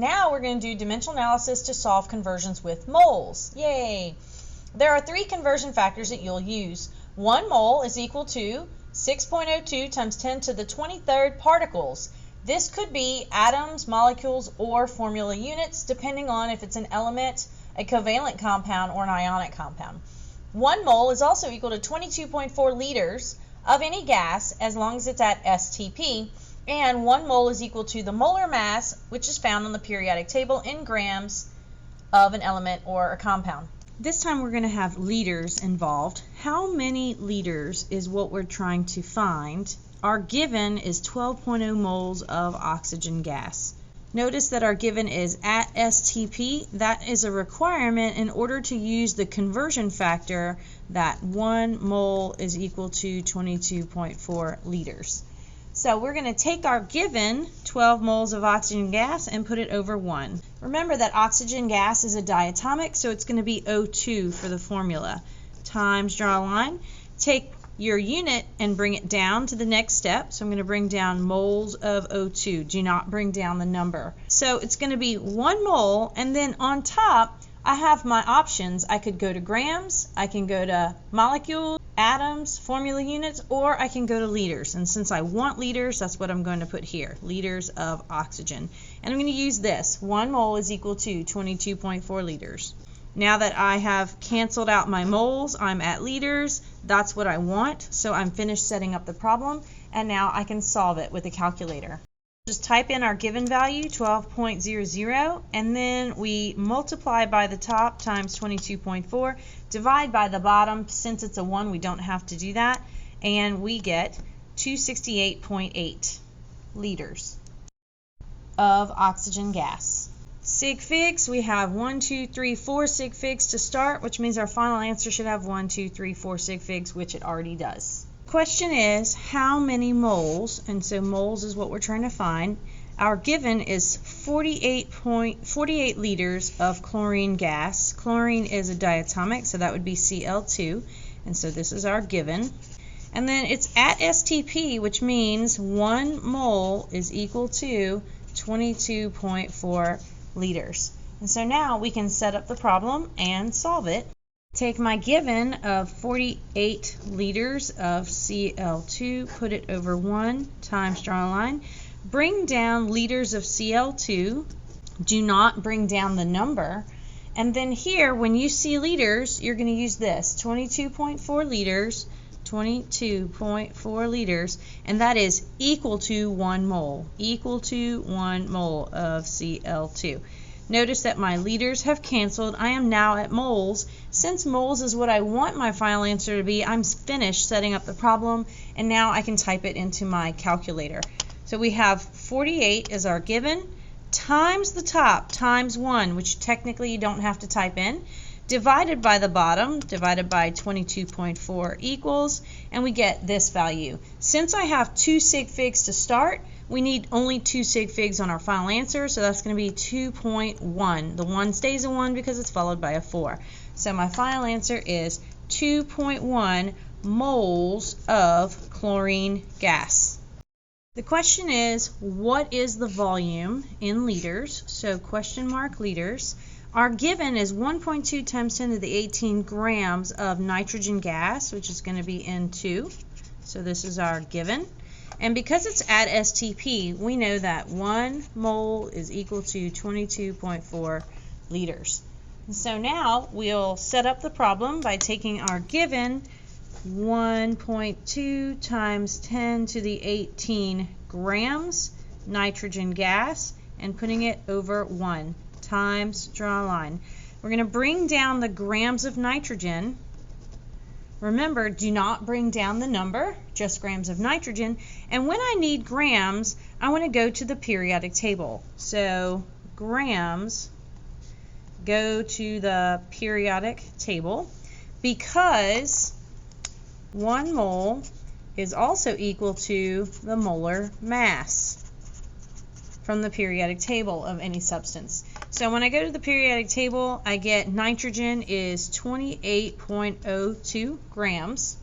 Now we're going to do dimensional analysis to solve conversions with moles. Yay! There are 3 conversion factors that you'll use. 1 mole is equal to 6.02 times 10 to the 23rd particles. This could be atoms, molecules, or formula units, depending on if it's an element, a covalent compound, or an ionic compound. 1 mole is also equal to 22.4 liters of any gas as long as it's at STP. And 1 mole is equal to the molar mass, which is found on the periodic table in grams of an element or a compound. This time we're going to have liters involved. How many liters is what we're trying to find? Our given is 12.0 moles of oxygen gas. Notice that our given is at STP. That is a requirement in order to use the conversion factor that 1 mole is equal to 22.4 liters. So we're going to take our given 12 moles of oxygen gas and put it over 1. Remember that oxygen gas is a diatomic, so it's going to be O2 for the formula. Times, draw a line, take your unit and bring it down to the next step. So I'm going to bring down moles of O2. Do not bring down the number. So it's going to be 1 mole, and then on top I have my options. I could go to grams, I can go to molecules, atoms, formula units, or I can go to liters. And since I want liters, that's what I'm going to put here, liters of oxygen. And I'm going to use this. 1 mole is equal to 22.4 liters. Now that I have canceled out my moles, I'm at liters. That's what I want. So I'm finished setting up the problem, and now I can solve it with a calculator. Just type in our given value, 12.00, and then we multiply by the top times 22.4, divide by the bottom. Since it's a 1, we don't have to do that, and we get 268.8 liters of oxygen gas. Sig figs, we have 1, 2, 3, 4 sig figs to start, which means our final answer should have 1, 2, 3, 4 sig figs, which it already does. Question is how many moles, and so moles is what we're trying to find. Our given is 48 liters of chlorine gas. Chlorine is a diatomic, so that would be Cl2, and so this is our given. And then it's at STP, which means 1 mole is equal to 22.4 liters. And so now we can set up the problem and solve it. Take my given of 48 liters of Cl2, put it over 1, times, draw a line. Bring down liters of Cl2. Do not bring down the number. And then here, when you see liters, you're going to use this, 22.4 liters, 22.4 liters, and that is equal to 1 mole, equal to 1 mole of Cl2. Notice that my liters have canceled. I am now at moles. Since moles is what I want my final answer to be, I'm finished setting up the problem, and now I can type it into my calculator. So we have 48 as our given, times the top, times 1, which technically you don't have to type in, divided by the bottom, divided by 22.4 equals, and we get this value. Since I have 2 sig figs to start, we need only 2 sig figs on our final answer, so that's going to be 2.1. The 1 stays a 1 because it's followed by a 4. So my final answer is 2.1 moles of chlorine gas. The question is, what is the volume in liters? So question mark liters. Our given is 1.2 times 10 to the 18 grams of nitrogen gas, which is going to be N2. So this is our given. And because it's at STP, we know that 1 mole is equal to 22.4 liters. And so now we'll set up the problem by taking our given 1.2 times 10 to the 18 grams nitrogen gas and putting it over 1 times, draw a line. We're going to bring down the grams of nitrogen. Remember, do not bring down the number, just grams of nitrogen. And when I need grams, I want to go to the periodic table. So grams, go to the periodic table, because 1 mole is also equal to the molar mass from the periodic table of any substance. So when I go to the periodic table, I get nitrogen is 28.02 grams,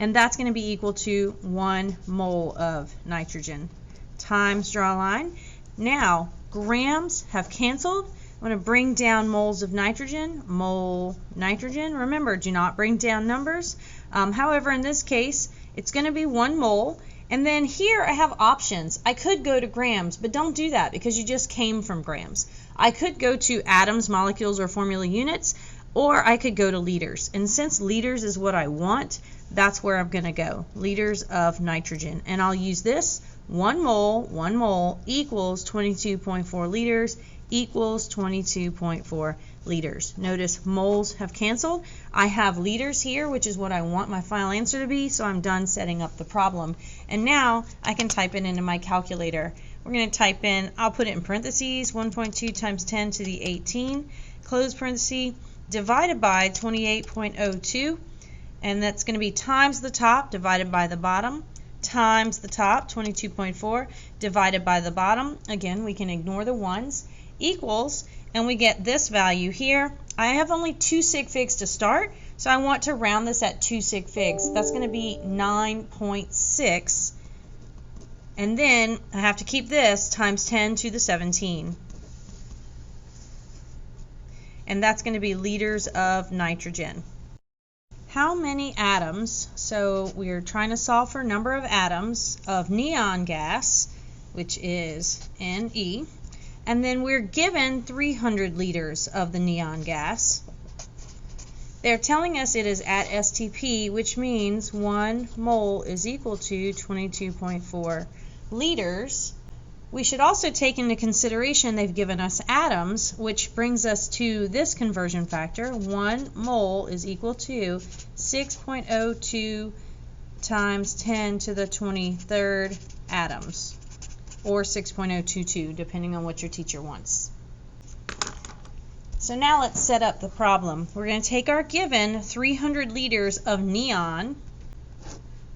and that's going to be equal to 1 mole of nitrogen. Times, draw a line. Now, grams have canceled. I'm going to bring down moles of nitrogen, mole nitrogen. Remember, do not bring down numbers. However, in this case, it's going to be 1 mole. And then here I have options. I could go to grams, but don't do that because you just came from grams. I could go to atoms, molecules, or formula units, or I could go to liters. And since liters is what I want, that's where I'm going to go, liters of nitrogen. And I'll use this, 1 mole equals 22.4 liters equals 22.4 liters. Notice moles have canceled. I have liters here, which is what I want my final answer to be, so I'm done setting up the problem. And now I can type it into my calculator. We're going to type in, I'll put it in parentheses, 1.2 times 10 to the 18, close parenthesis, divided by 28.02, and that's going to be times the top divided by the bottom, times the top, 22.4, divided by the bottom. Again, we can ignore the ones, equals, and we get this value here. I have only 2 sig figs to start, so I want to round this at 2 sig figs. That's going to be 9.6, and then I have to keep this times 10 to the 17. And that's going to be liters of nitrogen. How many atoms, so we're trying to solve for number of atoms of neon gas, which is Ne, and then we're given 300 liters of the neon gas. They're telling us it is at STP, which means 1 mole is equal to 22.4 liters. We should also take into consideration they've given us atoms, which brings us to this conversion factor. 1 mole is equal to 6.02 times 10 to the 23rd atoms, or 6.022, depending on what your teacher wants. So now let's set up the problem. We're going to take our given 300 liters of neon,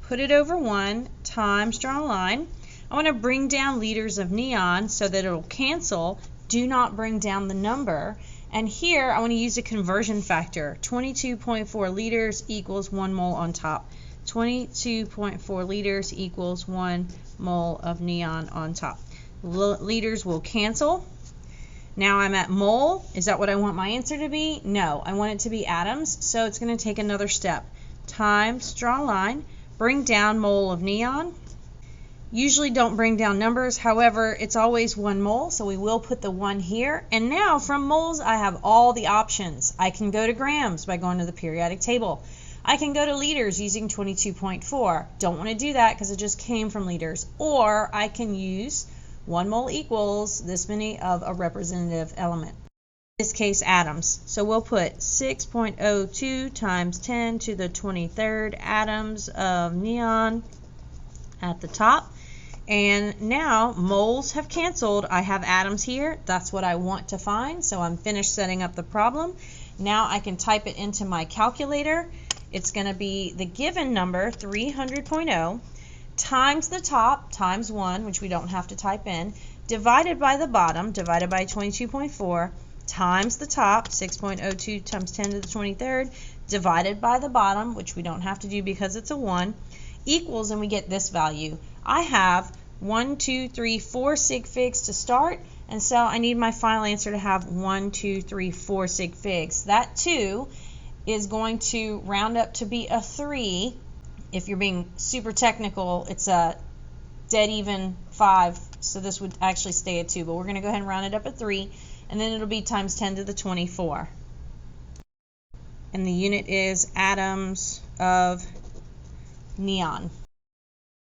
put it over 1, times, draw a line. I want to bring down liters of neon so that it'll cancel. Do not bring down the number. And here I want to use a conversion factor. 22.4 liters equals 1 mole on top. 22.4 liters equals 1 mole of neon on top. Liters will cancel. Now I'm at mole. Is that what I want my answer to be? No, I want it to be atoms, so it's going to take another step. Times, draw a line, bring down mole of neon. Usually don't bring down numbers, however, it's always 1 mole, so we will put the 1 here. And now from moles, I have all the options. I can go to grams by going to the periodic table. I can go to liters using 22.4. Don't want to do that because it just came from liters. Or I can use 1 mole equals this many of a representative element. In this case, atoms. So we'll put 6.02 times 10 to the 23rd atoms of neon at the top. And now moles have canceled. I have atoms here. That's what I want to find. So I'm finished setting up the problem. Now I can type it into my calculator. It's going to be the given number, 300.0, times the top, times 1, which we don't have to type in, divided by the bottom, divided by 22.4, times the top, 6.02 times 10 to the 23rd, divided by the bottom, which we don't have to do because it's a 1, equals, and we get this value. I have 1, 2, 3, 4 sig figs to start, and so I need my final answer to have 1, 2, 3, 4 sig figs. That 2 is going to round up to be a 3. If you're being super technical, it's a dead even 5, so this would actually stay at 2, but we're going to go ahead and round it up at 3, and then it'll be times 10 to the 24. And the unit is atoms of neon.